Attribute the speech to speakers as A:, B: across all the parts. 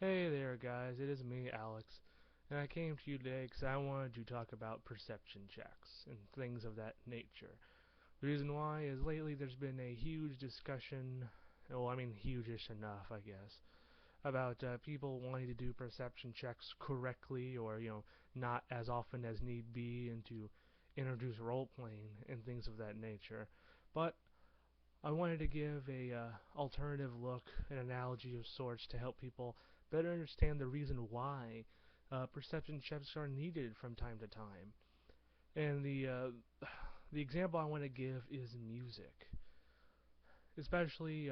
A: Hey there, guys. It is me, Alex, and I came to you today because I wanted to talk about perception checks and things of that nature. The reason why is lately there's been a huge discussion, well, I mean, huge-ish enough, I guess, about people wanting to do perception checks correctly or, not as often as need be and to introduce role-playing and things of that nature. But I wanted to give a alternative look, an analogy of sorts to help people better understand the reason why perception checks are needed from time to time. And the example I want to give is music, especially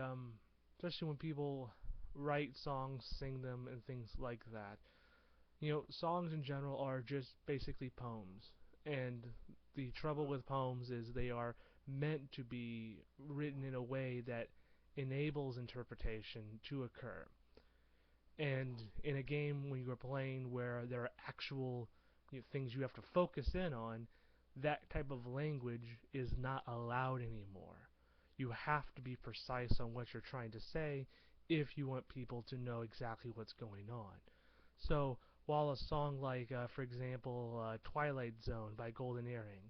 A: especially when people write songs, sing them, and things like that. Songs in general are just basically poems, and the trouble with poems is they are meant to be written in a way that enables interpretation to occur. And in a game when you're playing where there are actual things you have to focus in on, that type of language is not allowed anymore. You have to be precise on what you're trying to say if you want people to know exactly what's going on. So while a song like, for example, Twilight Zone by Golden Earring,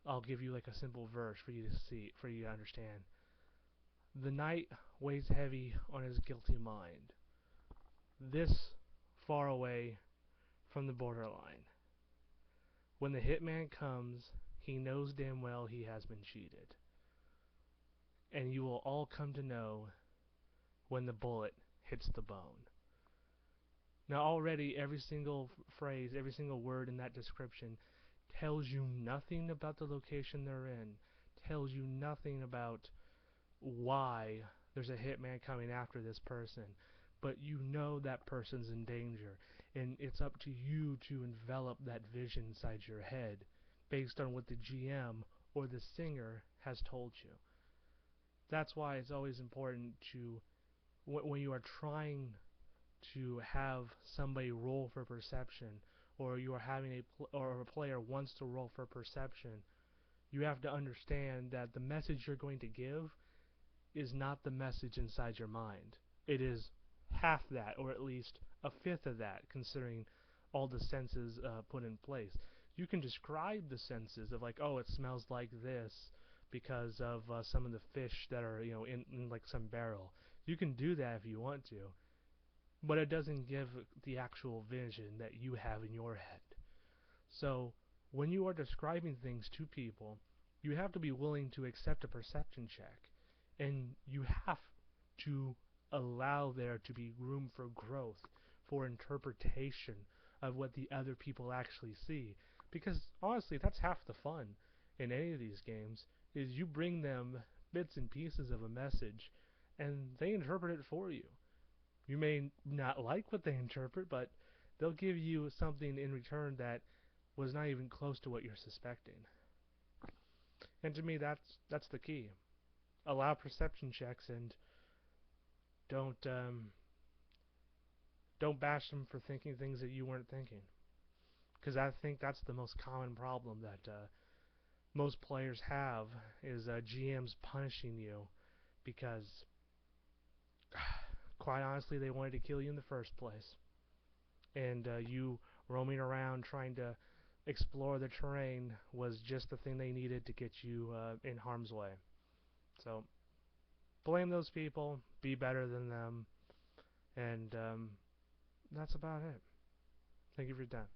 A: I'll give you like a simple verse for you to see, for you to understand. The night weighs heavy on his guilty mind. This far away from the borderline. When the hitman comes, he knows damn well he has been cheated. And you will all come to know when the bullet hits the bone. Now already every single phrase, every single word in that description tells you nothing about the location they're in, tells you nothing about why there's a hitman coming after this person, but you know that person's in danger, and it's up to you to envelop that vision inside your head based on what the GM or the singer has told you. That's why it's always important to, when you are trying to have somebody roll for perception, or you are having or a player wants to roll for perception, you have to understand that the message you're going to give is not the message inside your mind. It is half that, or at least a fifth of that, considering all the senses put in place. You can describe the senses of like, oh, it smells like this because of some of the fish that are, in like some barrel. You can do that if you want to, but it doesn't give the actual vision that you have in your head. So when you are describing things to people, you have to be willing to accept a perception check, and you have to allow there to be room for growth, for interpretation of what the other people actually see. Because honestly, that's half the fun in any of these games, is you bring them bits and pieces of a message, and they interpret it for you. You may not like what they interpret, but they'll give you something in return that was not even close to what you're suspecting. And to me, that's the key. Allow perception checks and don't don't bash them for thinking things that you weren't thinking. Because I think that's the most common problem that most players have is GMs punishing you because, quite honestly, they wanted to kill you in the first place, and you roaming around trying to explore the terrain was just the thing they needed to get you in harm's way. So blame those people, be better than them, and that's about it. Thank you for your time.